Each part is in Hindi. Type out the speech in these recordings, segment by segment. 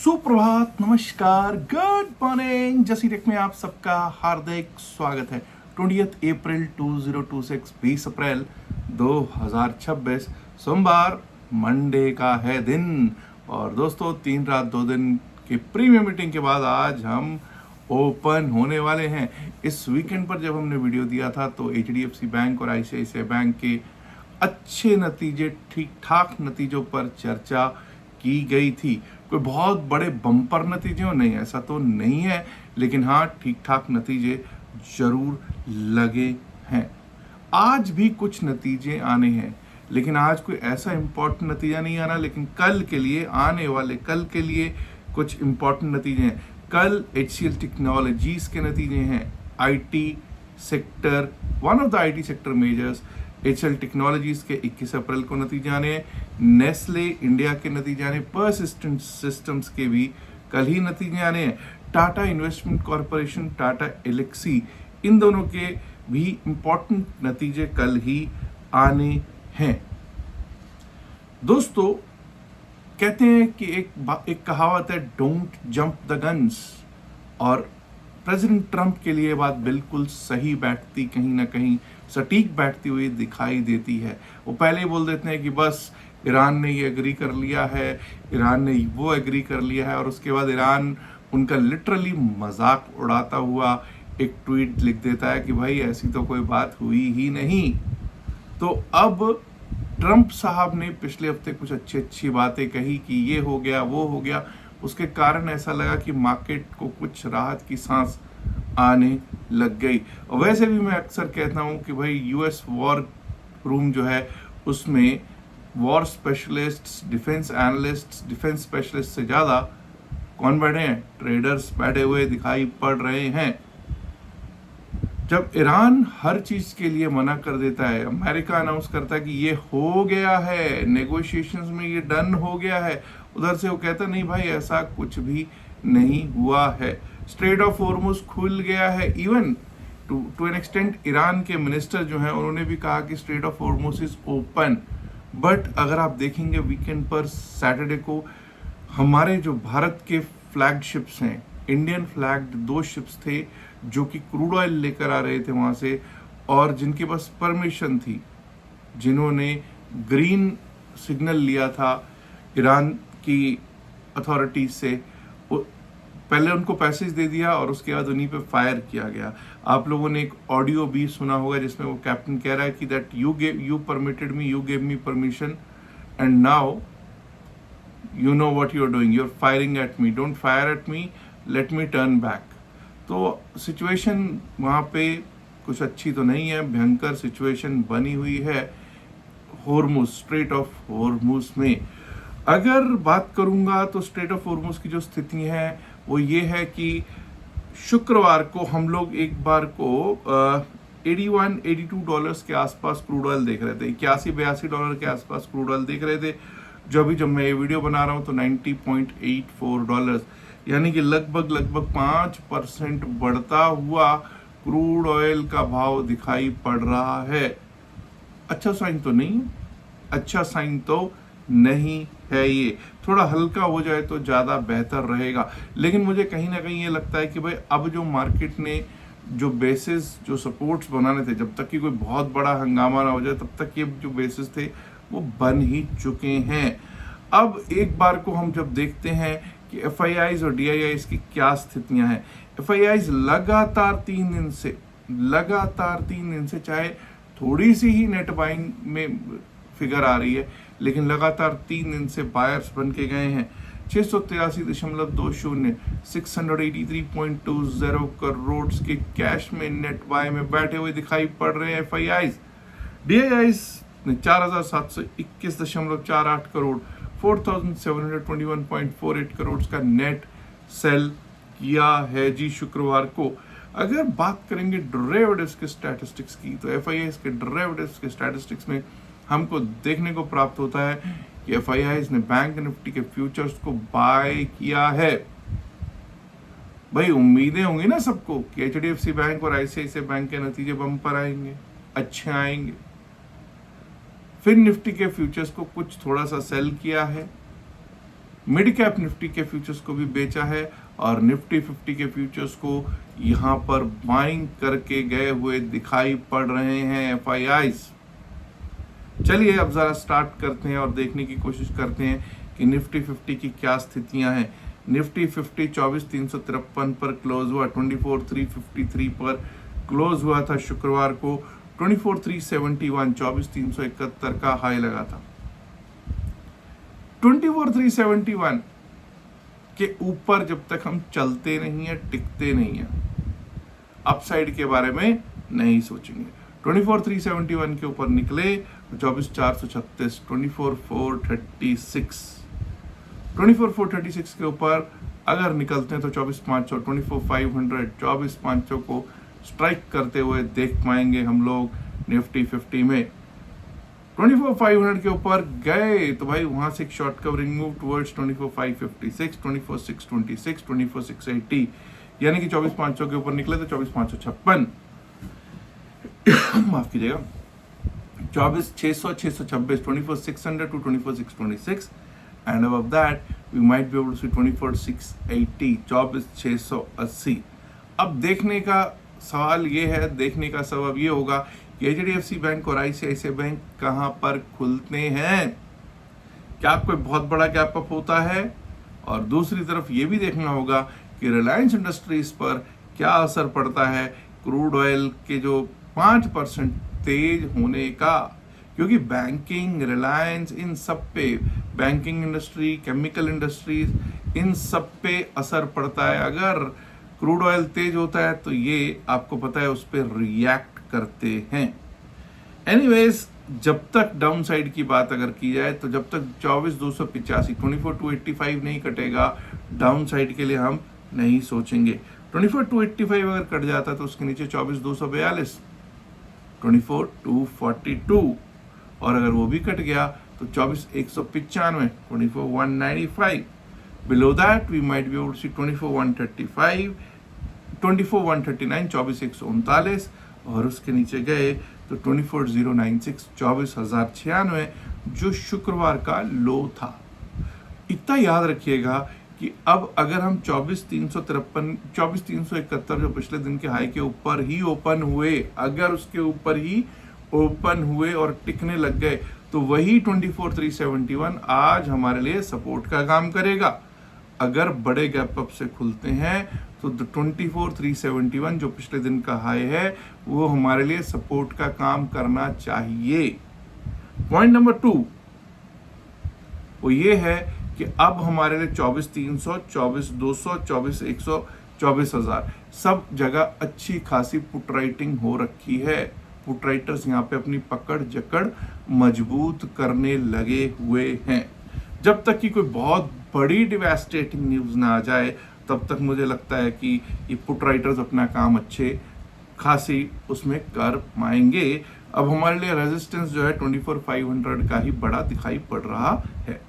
सुप्रभात, नमस्कार, गुड मॉर्निंग। जसी टेक में आप सबका हार्दिक स्वागत है। 20 अप्रैल 2026 20 अप्रैल 2026 सोमवार मंडे का है दिन। और दोस्तों 3 रात 2 दिन की प्रीमियम मीटिंग के बाद आज हम ओपन होने वाले हैं। इस वीकेंड पर जब हमने वीडियो दिया था तो HDFC बैंक और ICICI बैंक के अच्छे नतीजे, ठीक ठाक नतीजों पर चर्चा की गई थी। कोई बहुत बड़े बम्पर नतीजे नहीं, ऐसा तो नहीं है, लेकिन हाँ ठीक ठाक नतीजे जरूर लगे हैं। आज भी कुछ नतीजे आने हैं, लेकिन आज कोई ऐसा इम्पोर्टेंट नतीजा नहीं आना, लेकिन कल के लिए, आने वाले कल के लिए कुछ इम्पोर्टेंट नतीजे हैं। कल HCL टेक्नोलॉजीज के नतीजे हैं। IT sector, one of the IT sector measures HCL technologies के 21 अप्रैल को नतीजे आने हैं। नेस्ले इंडिया के नतीजे आने, परसिस्टेंट सिस्टम्स के भी कल ही नतीजे आने हैं। टाटा इन्वेस्टमेंट कॉरपोरेशन, टाटा एलेक्सी, इन दोनों के भी इम्पोर्टेंट नतीजे कल ही आने हैं। दोस्तों कहते हैं कि एक कहावत है, डोंट जंप द गन्स, और प्रेसिडेंट ट्रंप के लिए बात बिल्कुल सही बैठती, कहीं ना कहीं सटीक बैठती हुई दिखाई देती है। वो पहले ही बोल देते हैं कि बस ईरान ने ये एग्री कर लिया है, ईरान ने वो एग्री कर लिया है, और उसके बाद ईरान उनका लिटरली मजाक उड़ाता हुआ एक ट्वीट लिख देता है कि भाई ऐसी तो कोई बात हुई ही नहीं। तो अब ट्रंप साहब ने पिछले हफ्ते कुछ अच्छी बातें कही कि ये हो गया, वो हो गया, उसके कारण ऐसा लगा कि मार्केट को कुछ राहत की सांस आने लग गई। और वैसे भी मैं अक्सर कहता हूं कि भाई US वॉर रूम जो है उसमें war specialist, defence analyst, defence specialist से ज़्यादा कौन बैठे हैं? ट्रेडर्स बैठे हुए दिखाई पड़ रहे हैं। जब ईरान हर चीज़ के लिए मना कर देता है, अमेरिका अनाउंस करता है कि ये हो गया है, नेगोशिएशंस में ये डन हो गया है, उधर से वो कहता नहीं भाई ऐसा कुछ भी नहीं हुआ है। स्ट्रेट ऑफ हॉर्मुज खुल गया है। Even to an extent Iran के मिनिस्टर जो हैं उन्होंने भी कहा कि strait of Hormuz is open. But अगर आप देखेंगे वीकेंड पर सैटरडे को हमारे जो भारत के फ्लैग शिप्स हैं, इंडियन फ्लैग्ड 2 शिप्स थे जो कि क्रूड ऑयल लेकर आ रहे थे वहाँ से, और जिनके पास परमिशन थी, जिन्होंने ग्रीन सिग्नल लिया था ईरान की अथॉरिटीज से, पहले उनको पैसेज दे दिया और उसके बाद उन्हीं पे फायर किया गया। आप लोगों ने एक ऑडियो भी सुना होगा जिसमें वो कैप्टन कह रहा है कि that you permitted me, you gave me permission, and now you know what you are doing, you are firing at me, don't fire at me, let me turn back. तो सिचुएशन वहाँ पे कुछ अच्छी तो नहीं है, भयंकर सिचुएशन बनी हुई है हॉर्मुज, स्ट्रेट ऑफ हॉर्मुज में। अगर बात करूंगा तो स्ट्रेट ऑफ हॉर्मुज की जो स्थिति है वो ये है कि शुक्रवार को हम लोग एक बार को 81-82 डॉलर्स के आसपास क्रूड ऑयल देख रहे थे, 81-82 डॉलर के आसपास क्रूड ऑयल देख रहे थे। जब मैं ये वीडियो बना रहा हूँ तो 90.84 डॉलर्स, यानी कि लगभग 5% बढ़ता हुआ क्रूड ऑयल का भाव दिखाई पड़ रहा है। अच्छा साइन तो नहीं, अच्छा साइन तो नहीं है। ये थोड़ा हल्का हो जाए तो ज़्यादा बेहतर रहेगा, लेकिन मुझे कहीं ना कहीं ये लगता है कि भाई अब जो मार्केट ने जो बेसिस, जो सपोर्ट्स बनाने थे, जब तक कि कोई बहुत बड़ा हंगामा ना हो जाए तब तक ये जो बेसिस थे वो बन ही चुके हैं। अब एक बार को हम जब देखते हैं कि FIIs और DIIs की क्या स्थितियां हैं। FIIs लगातार 3 दिन से चाहे थोड़ी सी ही नेट बाइंग में फिगर आ रही है, लेकिन लगातार 3 दिन से बायर्स बन के गए हैं। 683.20, 683.20 करोड़ के कैश में नेट बाय में बैठे हुए दिखाई पड़ रहे हैं FIIs। DIIs ने 4,721.48 करोड़, 4,721.48 करोड़ का नेट सेल किया है जी शुक्रवार को। अगर बात करेंगे डेरिवेटिव्स के स्टैटिस्टिक्स की, तो FIIs के डेरिवेटिव्स के स्टैटिस्टिक्स में हमको देखने को प्राप्त होता है कि FIIs ने बैंक निफ्टी के फ्यूचर्स को बाय किया है। भाई उम्मीदें होंगी ना सबको कि HDFC बैंक और ICICI बैंक के नतीजे बम्पर आएंगे, अच्छे आएंगे। फिर निफ्टी के फ्यूचर्स को कुछ थोड़ा सा सेल किया है, मिड कैप निफ्टी के फ्यूचर्स को भी बेचा है और निफ्टी 50 के फ्यूचर्स को यहां पर बाइंग करके गए हुए दिखाई पड़ रहे हैं FIIs। चलिए अब जरा स्टार्ट करते हैं और देखने की कोशिश करते हैं कि निफ्टी 50 की क्या स्थितियां हैं। निफ्टी 50 24,353 पर क्लोज हुआ, 24,353 पर क्लोज हुआ था शुक्रवार को। 24,371 24,371 का हाई लगा था। 24,371 के ऊपर जब तक हम चलते नहीं है, टिकते नहीं है, अपसाइड के बारे में नहीं सोचेंगे। 24,371 के ऊपर निकले तो 24,436, 24,436, 24,436 के ऊपर अगर निकलते हैं तो 24,500, 24,500, 24,500 को स्ट्राइक करते हुए देख पाएंगे हम लोग निफ्टी 50 में। 24,500 के ऊपर गए तो भाई वहां से एक शॉर्ट कवरिंग मूव टुवर्ड्स 24,556, 24,626, 24,680, यानी कि 24,500 के ऊपर निकले तो 24,556 माफ कीजिएगा, 24,600, 626, 24,600 to 24,626, and above that we might be able to see 24,680, 24,680। अब देखने का सवाल ये है, देखने का सबब ये होगा कि HDFC बैंक और ICICI बैंक कहां पर खुलते हैं। क्या कोई बहुत बड़ा गैप अप होता है? और दूसरी तरफ ये भी देखना होगा कि रिलायंस इंडस्ट्रीज पर क्या असर पड़ता है क्रूड ऑयल के जो 5% तेज होने का, क्योंकि बैंकिंग, रिलायंस, इन सब पे, बैंकिंग इंडस्ट्री, केमिकल इंडस्ट्रीज, इन सब पे असर पड़ता है। अगर क्रूड ऑयल तेज होता है तो ये आपको पता है उस पर रिएक्ट करते हैं। एनीवेज, जब तक डाउन साइड की बात अगर की जाए तो जब तक 24,285, 24,285 नहीं कटेगा, डाउन साइड के लिए हम नहीं सोचेंगे। 24,285 अगर कट जाता तो उसके नीचे 24,242, 24,242, और अगर वो भी कट गया तो 24,195, 24,195। Below that we might be able to see 24,135, 24,139, 24,139, और उसके नीचे गए तो 24,096, 24,096, जो शुक्रवार का लो था। इतना याद रखिएगा कि अब अगर हम 24,353, 24,371 जो पिछले दिन के हाई के ऊपर ही ओपन हुए, अगर उसके ऊपर ही ओपन हुए और टिकने लग गए तो वही 24,371 आज हमारे लिए सपोर्ट का काम करेगा। अगर बड़े गैप अप से खुलते हैं तो 24,371 जो पिछले दिन का हाई है वो हमारे लिए सपोर्ट का काम करना चाहिए। पॉइंट नंबर 2 वो ये है कि अब हमारे लिए 24,300, 24,200, 24,100, 24,000 सब जगह अच्छी खासी पुट राइटिंग हो रखी है। पुट राइटर्स यहाँ पे अपनी पकड़ जकड़ मजबूत करने लगे हुए हैं। जब तक कि कोई बहुत बड़ी डिवास्टेटिंग न्यूज ना आ जाए तब तक मुझे लगता है कि ये पुट राइटर्स अपना काम अच्छे खासी उसमें कर पाएंगे। अब हमारे लिए रेजिस्टेंस जो है 24,500 का ही बड़ा दिखाई पड़ रहा है।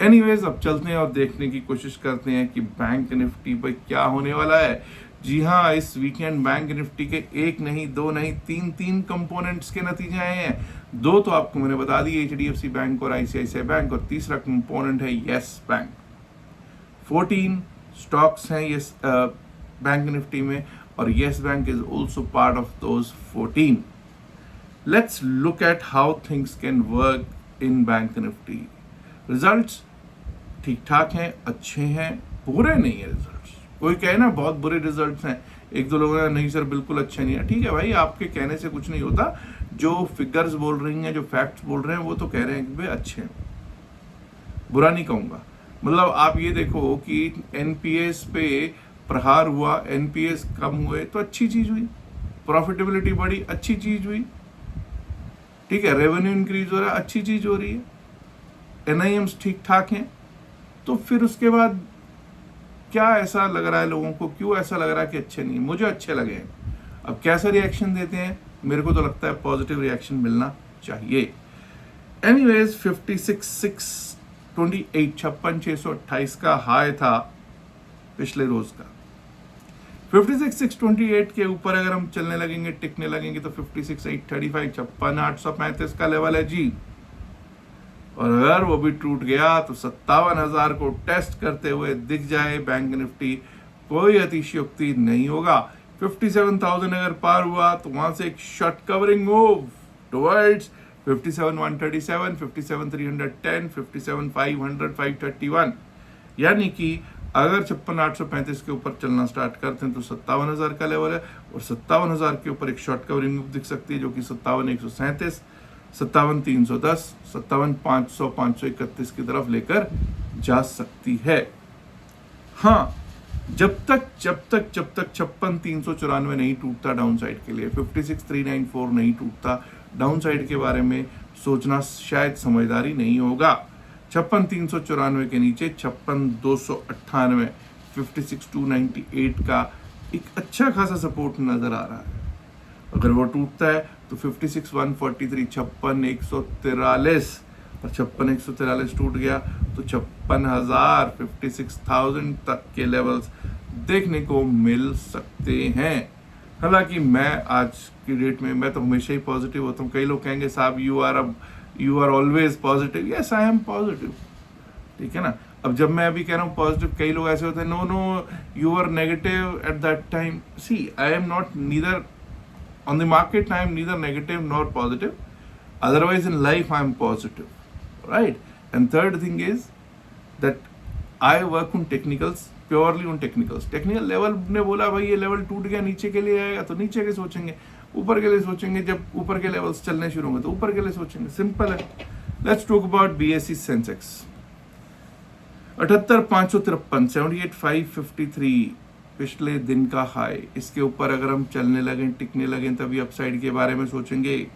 एनीवेज, अब चलते हैं और देखने की कोशिश करते हैं कि बैंक निफ्टी पर क्या होने वाला है। जी हाँ, इस वीकेंड बैंक निफ्टी के एक नहीं, दो नहीं, तीन कंपोनेंट्स के नतीजे आए हैं। दो तो आपको मैंने बता दिए, HDFC बैंक और ICICI बैंक, और तीसरा कंपोनेंट है येस बैंक। 14 स्टॉक्स हैं येस बैंक निफ्टी में और yes bank is also part of those 14। Let's look at how things can work in bank Nifty. Results ठीक ठाक हैं, अच्छे हैं, बुरे नहीं है रिजल्ट्स। कोई कहे ना बहुत बुरे रिजल्ट्स हैं, एक दो लोगों ने नहीं सर बिल्कुल अच्छे नहीं है। ठीक है भाई, आपके कहने से कुछ नहीं होता। जो फिगर्स बोल रही हैं, जो फैक्ट्स बोल रहे हैं, वो तो कह रहे हैं कि भाई अच्छे हैं, बुरा नहीं कहूंगा। मतलब आप ये देखो कि NPS पे प्रहार हुआ, NPS कम हुए तो अच्छी चीज हुई, प्रॉफिटेबिलिटी बढ़ी, अच्छी चीज हुई। ठीक है, रेवेन्यू इंक्रीज हो रहा है, अच्छी चीज हो रही है, NIMs ठीक ठाक हैं। तो फिर उसके बाद क्या ऐसा लग रहा है लोगों को, क्यों ऐसा लग रहा है कि अच्छे नहीं? मुझे अच्छे लगे हैं। अब कैसा रिएक्शन देते हैं, मेरे को तो लगता है पॉजिटिव रिएक्शन मिलना चाहिए। एनीवेज, 56,628 का हाई था पिछले रोज का। 56,628 के ऊपर अगर हम चलने लगेंगे, टिकने लगेंगे तो 56,835, 56,835 का लेवल है जी। और अगर वो भी टूट गया तो 57,000 को टेस्ट करते हुए दिख जाए बैंक निफ्टी, कोई अतिशयोक्ति नहीं होगा। 57,000 अगर पार हुआ तो वहां से एक शॉर्ट कवरिंग मूव टुवर्ड्स 57,137, 57,310, 57,500, 531, यानी कि अगर 56,835 के ऊपर चलना स्टार्ट करते हैं तो 57,000 का लेवल है, और 57,000 के ऊपर एक शॉर्ट कवरिंग मूव दिख सकती है जो कि 57,137, 57,310, 57,500, 531 की तरफ लेकर जा सकती है। हाँ, जब तक 56,394 नहीं टूटता डाउन साइड के लिए, 56,394 नहीं टूटता डाउन साइड के बारे में सोचना शायद समझदारी नहीं होगा। 56,394 के नीचे 56,298, 56,298 का एक अच्छा खासा सपोर्ट नजर आ रहा है। अगर वो टूटता है तो 56,143, 56,143, और 56,143 टूट गया तो 56,000, 56,000 तक के लेवल्स देखने को मिल सकते हैं। हालांकि मैं आज की डेट में, मैं तो हमेशा ही पॉजिटिव होता हूँ। कई लोग कहेंगे साहब you are always positive. Yes, I am positive, ठीक है ना। अब जब मैं अभी कह रहा हूँ पॉजिटिव, कई लोग ऐसे होते हैं no you are negative at that time. See, I am not neither on the market, I am neither negative nor positive. Otherwise in life I am positive, right? And third thing is that I work on technicals, purely on technicals. Technical level ने बोला भाई ये लेवल टूट गया, नीचे के लिए आएगा तो नीचे के सोचेंगे, ऊपर के लिए सोचेंगे जब ऊपर के लेवल्स चलने शुरू होंगे तो ऊपर के लिए सोचेंगे। सिंपल है। Let's talk about BSE Sensex. 78,553, 78,553 पिछले दिन का हाई। इसके ऊपर अगर हम चलने लगे, टिकने लगे, तभी अपसाइड के बारे में सोचेंगे।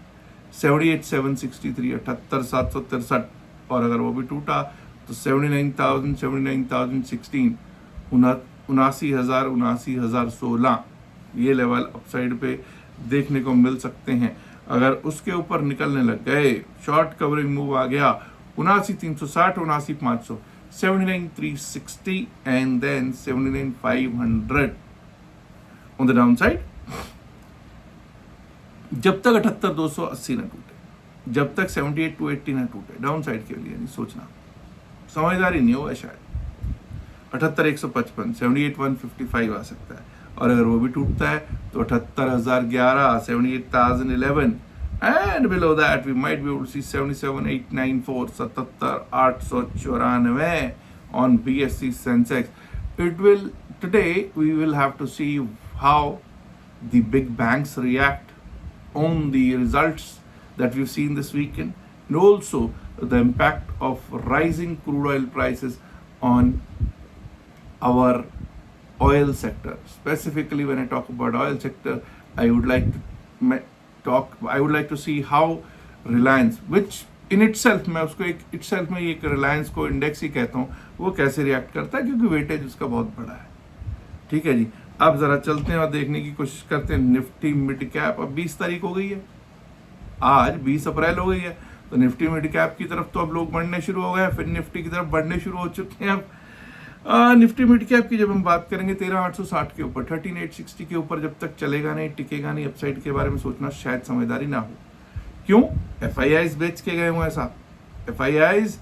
78,763, 78,763, और अगर वो भी टूटा तो 79,000, 79,016, 79,000, 79,016 ये लेवल अपसाइड पे देखने को मिल सकते हैं। अगर उसके ऊपर निकलने लग गए, शॉर्ट कवरिंग मूव आ गया, 79,360, 79,500, 79,360 and then 79,500 on the downside। जब तक 78,280 ना टूटे, जब तक 78,280 ना टूटे डाउन साइड के लिए नहीं सोचना, समझदारी नहीं होगा शायद। 78,155, 78,155 आ सकता है, और अगर वो भी टूटता है तो 78,011, 78,011, and below that we might be able to see 77,894, 77,894 on BSE Sensex. Today we will have to see how the big banks react on the results that we've seen this weekend, and also the impact of rising crude oil prices on our oil sector. Specifically, when I talk about oil sector, I would like to see how Reliance, which in itself, मैं उसको एक itself में एक Reliance को इंडेक्स ही कहता हूँ, वो कैसे रिएक्ट करता है, क्योंकि वेटेज उसका बहुत बड़ा है। ठीक है जी, अब जरा चलते हैं और देखने की कोशिश करते हैं निफ्टी मिड कैप। अब 20 तारीख हो गई है, आज 20 अप्रैल हो गई है, तो निफ्टी मिड कैप की तरफ तो अब लोग बढ़ने शुरू हो गए, फिर निफ्टी की तरफ बढ़ने शुरू हो चुके हैं। अब निफ्टी मिड कैप की जब हम बात करेंगे 13,860 के ऊपर, 13,860 के ऊपर जब तक चलेगा नहीं, टिकेगा नहीं, अपसाइड के बारे में सोचना शायद समझदारी ना हो। क्यों? FIIs बेच के गए हुए हैं साहब। FIIs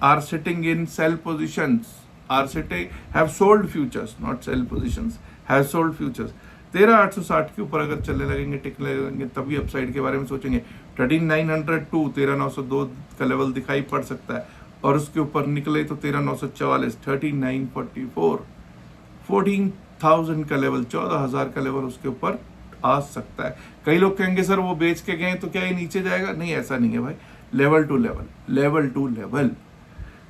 are sitting in sell positions, have sold futures, not sell positions, have sold futures। 13,860 के ऊपर अगर चलने लगेंगे, टिकने लगेंगे, तभी अपसाइड के बारे में सोचेंगे। 13,902, 13,902 का लेवल दिखाई पड़ सकता है, और उसके ऊपर निकले तो 13,944, 13,944, 14,000 का लेवल, 14,000 का लेवल उसके ऊपर आ सकता है। कई लोग कहेंगे सर वो बेच के गए तो क्या ये नीचे जाएगा? नहीं, ऐसा नहीं है भाई, level to level.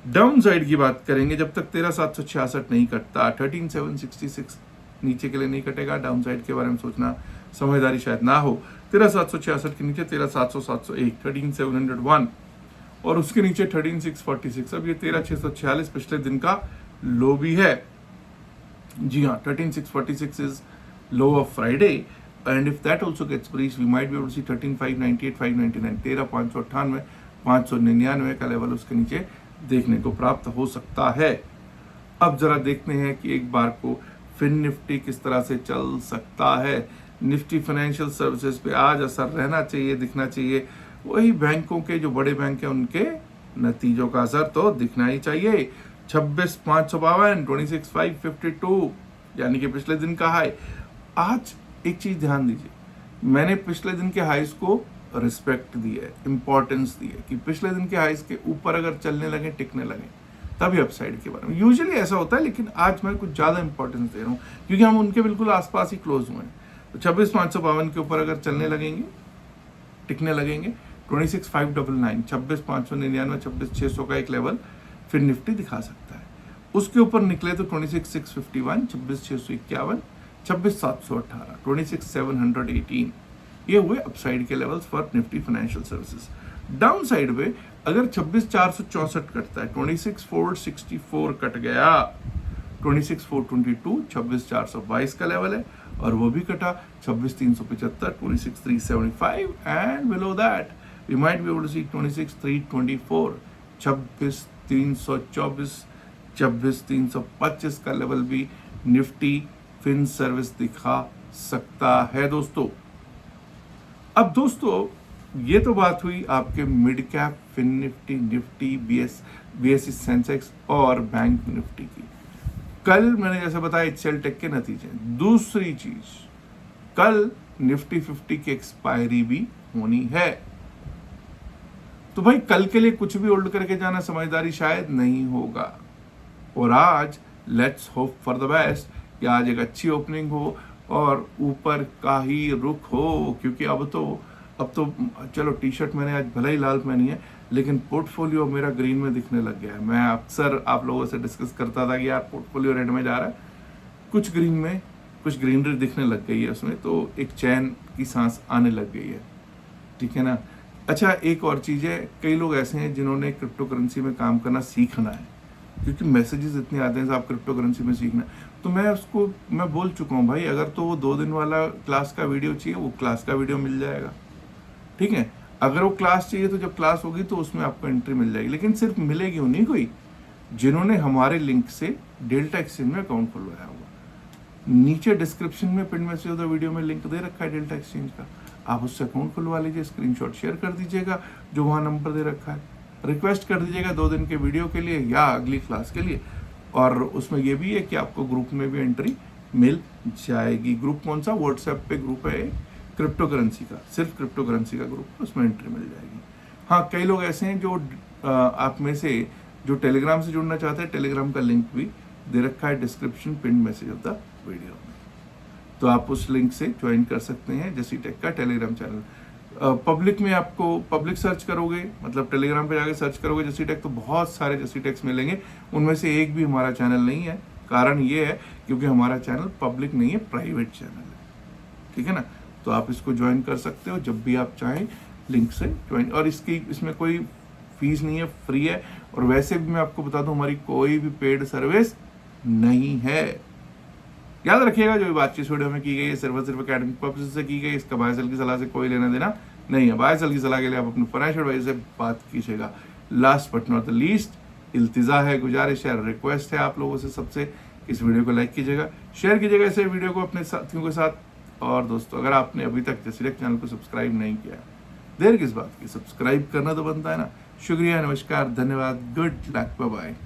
Down side की बात करेंगे, जब तक 13,766 नहीं कटता, 13,766 नीचे के लिए नहीं कटेगा, डाउन साइड के बारे में सोचना समझदारी शायद ना हो। 13,766 के नीचे 13,701, 13,701, और उसके नीचे 13,646। अब ये 13,646 पिछले दिन का लो भी है। जी हाँ, 13,646 is low of Friday, and if that also gets breached we might be able to see 13,598, 599, 13,598, 599 का लेवल उसके नीचे देखने को प्राप्त हो सकता है। अब जरा देखते हैं कि एक बार को फिन निफ्टी किस तरह से चल सकता है। निफ्टी फाइनेंशियल सर्विसेज पे आज असर रहना चाहिए, दिखना चाहिए। वही बैंकों के जो बड़े बैंक हैं उनके नतीजों का असर तो दिखना ही चाहिए। 26,552, 26,552 यानी कि पिछले दिन का हाई। आज एक चीज ध्यान दीजिए, मैंने पिछले दिन के हाइस को रिस्पेक्ट दी है, इंपॉर्टेंस दी है कि पिछले दिन के हाइस के ऊपर अगर चलने लगे, टिकने लगे, तभी अपसाइड के बारे में। यूजुअली ऐसा होता है, लेकिन आज मैं कुछ ज्यादा इंपॉर्टेंस दे रहा हूँ क्योंकि हम उनके बिल्कुल आसपास ही क्लोज हुए हैं। तो 26,552 के ऊपर अगर चलने लगेंगे, टिकने लगेंगे, 26,599, 26,599, 26,600 का एक लेवल फिर निफ्टी दिखा सकता है। उसके ऊपर निकले तो 26,651, 26,651, 26,718, 26,718, ये हुए अपसाइड के levels for Nifty financial services. Down side पे अगर 26,464 कटता है, 26,464 कट गया, 26,422, 26,422 का लेवल है और वो भी कटा, 26,375, 26,375 and below that we might be able to see 26,324, 26,324, 26,325 का लेवल भी निफ्टी फिन सर्विस दिखा सकता है दोस्तों। अब दोस्तों ये तो बात हुई आपके mid cap fin Nifty, Nifty, BSE Sensex और बैंक निफ्टी की। कल मैंने जैसे बताया HCL टेक के नतीजे। दूसरी चीज, कल निफ्टी 50 की एक्सपायरी भी होनी है, तो भाई कल के लिए कुछ भी होल्ड करके जाना समझदारी शायद नहीं होगा। और आज let's hope for the best कि आज एक अच्छी ओपनिंग हो और ऊपर का ही रुख हो, क्योंकि अब तो चलो टी शर्ट मैंने आज भले ही लाल पहनी है, लेकिन पोर्टफोलियो मेरा ग्रीन में दिखने लग गया है। मैं अक्सर आप लोगों से डिस्कस करता था कि यार पोर्टफोलियो रेड में जा रहा है, कुछ ग्रीन में, कुछ ग्रीनरी दिखने लग गई है उसमें, तो एक चैन की सांस आने लग गई है, ठीक है ना। अच्छा, एक और चीज़ है, कई लोग ऐसे हैं जिन्होंने क्रिप्टो करेंसी में काम करना सीखना है, क्योंकि मैसेजेस इतने आते हैं आप क्रिप्टो करेंसी में सीखना, तो मैं बोल चुका हूँ भाई, अगर तो वो 2 दिन वाला क्लास का वीडियो चाहिए, वो क्लास का वीडियो मिल जाएगा, ठीक है। अगर वो क्लास चाहिए तो जब क्लास होगी तो उसमें आपको एंट्री मिल जाएगी, लेकिन सिर्फ मिलेगी उन्हीं को ही जिन्होंने हमारे लिंक से डेल्टा एक्सचेंज में अकाउंट खुलवाया होगा। नीचे डिस्क्रिप्शन में पिन मैसेज होता वीडियो में लिंक दे रखा है डेल्टा एक्सचेंज का, आप उससे अकाउंट खुलवा लीजिए, स्क्रीनशॉट शेयर कर दीजिएगा जो वहाँ नंबर दे रखा है, रिक्वेस्ट कर दीजिएगा 2 दिन के वीडियो के लिए या अगली क्लास के लिए। और उसमें ये भी है कि आपको ग्रुप में भी एंट्री मिल जाएगी। ग्रुप कौन सा? व्हाट्सएप पे ग्रुप है क्रिप्टो करेंसी का, सिर्फ क्रिप्टो करेंसी का ग्रुप, उसमें एंट्री मिल जाएगी। हाँ, कई लोग ऐसे हैं जो आप में से जो टेलीग्राम से जुड़ना चाहते हैं, टेलीग्राम का लिंक भी दे रखा है description pin message of the video में, तो आप उस लिंक से ज्वाइन कर सकते हैं जसी टेक का टेलीग्राम चैनल। पब्लिक में आपको पब्लिक सर्च करोगे, मतलब टेलीग्राम पे जाके सर्च करोगे जसी टेक, तो बहुत सारे जसी टेक्स मिलेंगे, उनमें से एक भी हमारा चैनल नहीं है। कारण ये है क्योंकि हमारा चैनल पब्लिक नहीं है, प्राइवेट चैनल है, ठीक है ना। तो आप इसको ज्वाइन कर सकते हो जब भी आप चाहें, लिंक से ज्वाइन। और इसमें कोई फीस नहीं है, फ्री है। और वैसे भी मैं आपको बता दूं, हमारी कोई भी पेड सर्विस नहीं है। याद रखिएगा, जो भी बातचीत वीडियो में की गई है सिर्फ एकेडमिक पर्पस से की गई, इसका बाय सेल की सलाह से कोई लेना देना नहीं है। बाय सेल की सलाह के लिए आप अपने फाइनेंशियल एडवाइजर से बात कीजिएगा। Last but not the least, इल्तिजा है, गुजारिश है, रिक्वेस्ट है आप लोगों से सबसे, इस वीडियो को लाइक कीजिएगा, शेयर कीजिएगा इसे वीडियो को अपने साथियों के साथ। और दोस्तों, अगर आपने अभी तक जसी टेक चैनल को सब्सक्राइब नहीं किया, देर किस बात की, सब्सक्राइब करना तो बनता है ना। शुक्रिया, नमस्कार, धन्यवाद, गुड लक, बाय बाय।